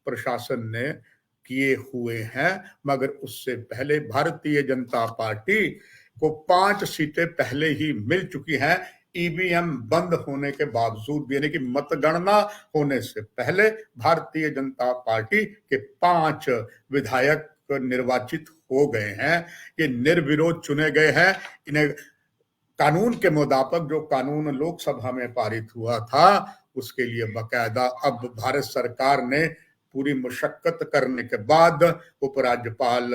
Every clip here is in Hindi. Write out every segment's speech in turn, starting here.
प्रशासन ने किए हुए हैं, मगर उससे पहले भारतीय जनता पार्टी को 5 सीटें पहले ही मिल चुकी हैं, ईवीएम बंद होने के बावजूद भी, यानी कि मतगणना होने से पहले भारतीय जनता पार्टी के 5 विधायक निर्वाचित हो गए हैं। ये निर्विरोध चुने गए हैं। इन्हें कानून के मुताबिक जो कानून लोकसभा में पारित हुआ था उसके लिए बकायदा अब भारत सरकार ने पूरी मुशक्कत करने के बाद उपराज्यपाल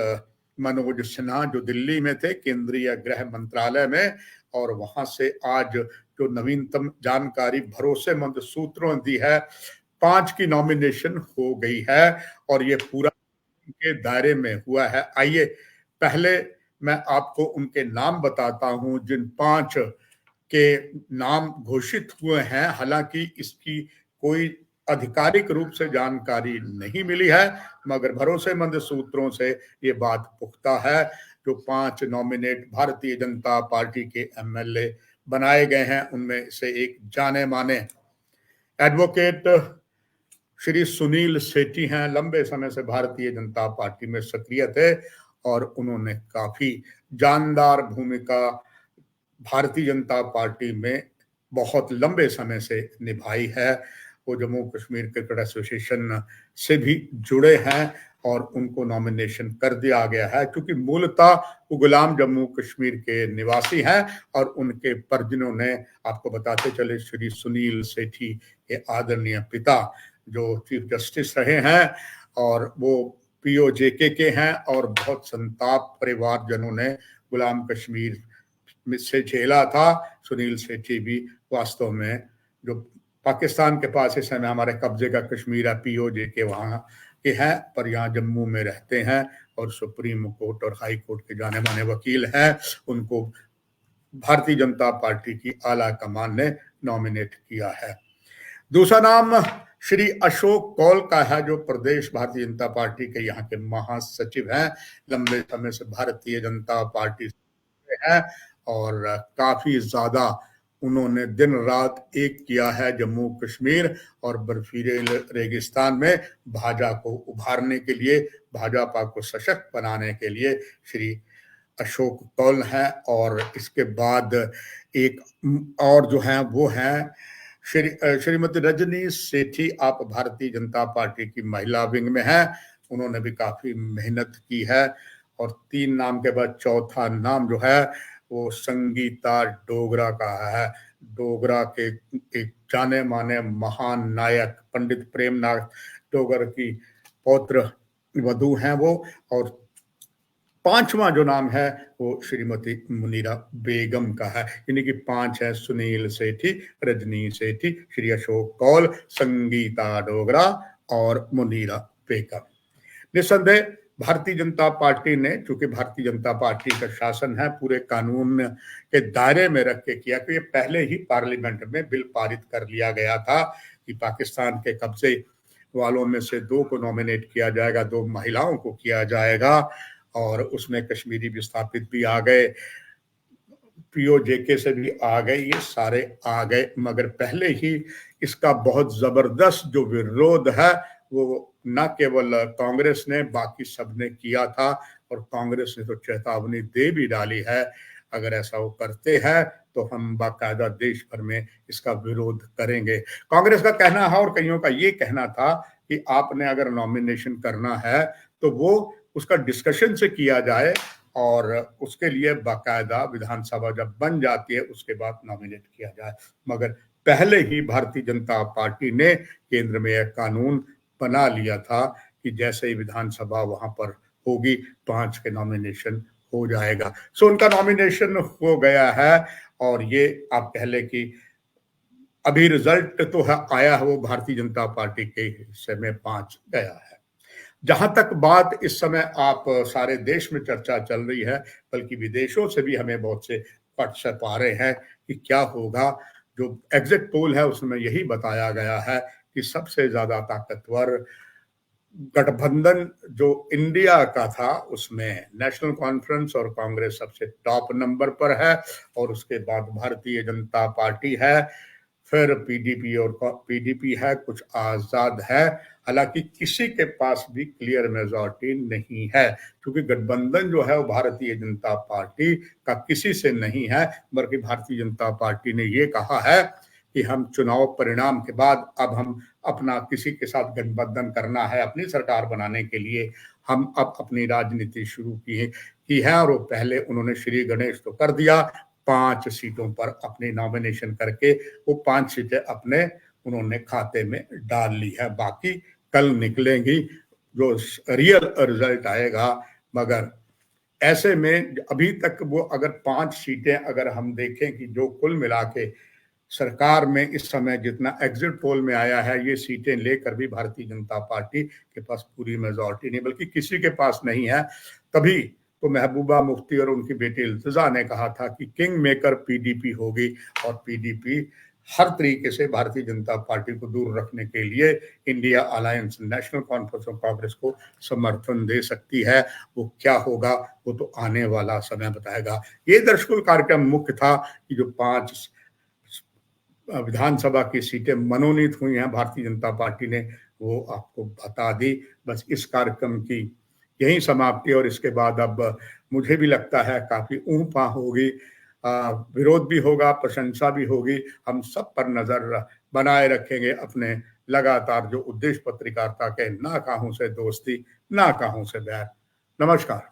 मनोज सिन्हा जो दिल्ली में थे केंद्रीय गृह मंत्रालय में, और वहां से आज जो नवीनतम जानकारी भरोसेमंद सूत्रों दी है, 5 की नॉमिनेशन हो गई है और ये पूरा के दायरे में हुआ है। आइए पहले मैं आपको उनके नाम बताता हूं जिन 5 के नाम घोषित हुए हैं। हालांकि इसकी कोई आधिकारिक रूप से जानकारी नहीं मिली है, मगर भरोसेमंद सूत्रों से ये बात पुख्ता है। जो 5 नॉमिनेट भारतीय जनता पार्टी के एमएलए बनाए गए हैं उनमें से एक जाने माने एडवोकेट श्री सुनील सेठी हैं। लंबे समय से भारतीय जनता पार्टी में सक्रिय थे और उन्होंने काफी जानदार भूमिका भारतीय जनता पार्टी में बहुत लंबे समय से निभाई है। वो जम्मू कश्मीर क्रिकेट एसोसिएशन से भी जुड़े हैं और उनको नॉमिनेशन कर दिया गया है, क्योंकि मूलतः वो गुलाम जम्मू कश्मीर के निवासी हैं और उनके परिजनों ने, आपको बताते चले, श्री सुनील सेठी के आदरणीय पिता जो चीफ जस्टिस रहे हैं और वो पीओजेके के हैं और बहुत संताप परिवारजनों ने गुलाम कश्मीर से झेला था। सुनील सेठी भी वास्तव में जो पाकिस्तान के पास इस समय हमारे कब्जे का कश्मीर है, पीओजेके वहां के हैं, पर यहाँ जम्मू में रहते हैं और सुप्रीम कोर्ट और हाई कोर्ट के जाने माने वकील हैं। उनको भारतीय जनता पार्टी की आला कमान ने नॉमिनेट किया है। दूसरा नाम श्री अशोक कौल का है, जो प्रदेश भारतीय जनता पार्टी के यहाँ के महासचिव हैं। लंबे समय से भारतीय जनता पार्टी है और काफी ज्यादा उन्होंने दिन रात एक किया है जम्मू कश्मीर और बर्फीले रेगिस्तान में भाजपा को उभारने के लिए, भाजपा को सशक्त बनाने के लिए श्री अशोक कौल है। और इसके बाद एक और जो है वो है श्रीमती रजनी सेठी। आप भारतीय जनता पार्टी की महिला विंग में हैं, उन्होंने भी काफी मेहनत की है। और 3 नाम के बाद चौथा नाम जो है वो संगीता डोगरा का है। डोगरा के एक जाने माने महान नायक पंडित प्रेमनाथ डोगर की पौत्र वधु हैं वो। और 5वां जो नाम है वो श्रीमती मुनीरा बेगम का है। यानी कि 5 है, सुनील सेठी, रजनी सेठी, श्री अशोक कौल, संगीता डोगरा और मुनीरा बेगम। निस्संदेह भारतीय जनता पार्टी ने, चूंकि भारतीय जनता पार्टी का शासन है, पूरे कानून के दायरे में रख के किया कि ये पहले ही पार्लियामेंट में बिल पारित कर लिया गया था कि पाकिस्तान के कब्जे वालों में से 2 को नॉमिनेट किया जाएगा, 2 महिलाओं को किया जाएगा और उसमें कश्मीरी विस्थापित भी आ गए, पीओजेके से भी आ गए, ये सारे आ गए। मगर पहले ही इसका बहुत जबरदस्त जो विरोध है वो न केवल कांग्रेस ने, बाकी सबने किया था और कांग्रेस ने तो चेतावनी दे भी डाली है, अगर ऐसा वो करते हैं तो हम बाकायदा देश भर में इसका विरोध करेंगे। कांग्रेस का कहना है और कईयों का ये कहना था कि आपने अगर नॉमिनेशन करना है तो वो उसका डिस्कशन से किया जाए और उसके लिए बाकायदा विधानसभा जब बन जाती है उसके बाद नॉमिनेट किया जाए। मगर पहले ही भारतीय जनता पार्टी ने केंद्र में यह कानून बना लिया था कि जैसे ही विधानसभा वहां पर होगी 5 के नॉमिनेशन हो जाएगा। सो उनका नॉमिनेशन हो गया है और ये आप कह ले कि अभी रिजल्ट तो है आया है, वो भारतीय जनता पार्टी के हिस्से में 5 गया है। जहां तक बात इस समय आप सारे देश में चर्चा चल रही है, बल्कि विदेशों से भी हमें बहुत से व्हाट्सएप आ रहे हैं कि क्या होगा। जो एग्जिट पोल है उसमें यही बताया गया है कि सबसे ज्यादा ताकतवर गठबंधन जो इंडिया का था उसमें नेशनल कॉन्फ्रेंस और कांग्रेस सबसे टॉप नंबर पर है और उसके बाद भारतीय जनता पार्टी है, फिर पीडीपी और पीडीपी है, कुछ आजाद है। हालांकि किसी के पास भी क्लियर मेजॉरिटी नहीं है, क्योंकि गठबंधन जो है वो भारतीय जनता पार्टी का किसी से नहीं है, बल्कि भारतीय जनता पार्टी ने ये कहा है कि हम चुनाव परिणाम के बाद अब हम अपना किसी के साथ गठबंधन करना है अपनी सरकार बनाने के लिए, हम अब अपनी राजनीति शुरू की है। और वो पहले उन्होंने श्री गणेश तो कर दिया, 5 सीटों पर अपनी नॉमिनेशन करके वो 5 सीटें अपने उन्होंने खाते में डाल ली है। बाकी कल निकलेंगी जो रियल रिजल्ट आएगा। मगर ऐसे में अभी तक वो अगर 5 सीटें अगर हम देखें कि जो कुल मिला के सरकार में इस समय जितना एग्जिट पोल में आया है, ये सीटें लेकर भी भारतीय जनता पार्टी के पास पूरी मेजॉरिटी नहीं, बल्कि किसी के पास नहीं है। तभी तो महबूबा मुफ्ती और उनकी बेटी इल्तिजा ने कहा था कि किंग मेकर पीडीपी होगी, और पीडीपी हर तरीके से भारतीय जनता पार्टी को दूर रखने के लिए India alliance national conference of Congress को समर्थन दे सकती है। वो क्या होगा वो तो आने वाला समय बताएगा। ये दर्शकों कार्यक्रम मुख्य था कि जो 5 विधानसभा की सीटें मनोनीत हुई हैं भारतीय जनता पार्टी ने, वो आपको बता दी। बस इस कार्यक्रम की यही समाप्ति, और इसके बाद अब मुझे भी लगता है काफी ऊंपा होगी, विरोध भी होगा, प्रशंसा भी होगी। हम सब पर नजर बनाए रखेंगे अपने लगातार जो उद्देश्य पत्रकारिता के, ना काहूं से दोस्ती ना काहूं से बैर। नमस्कार।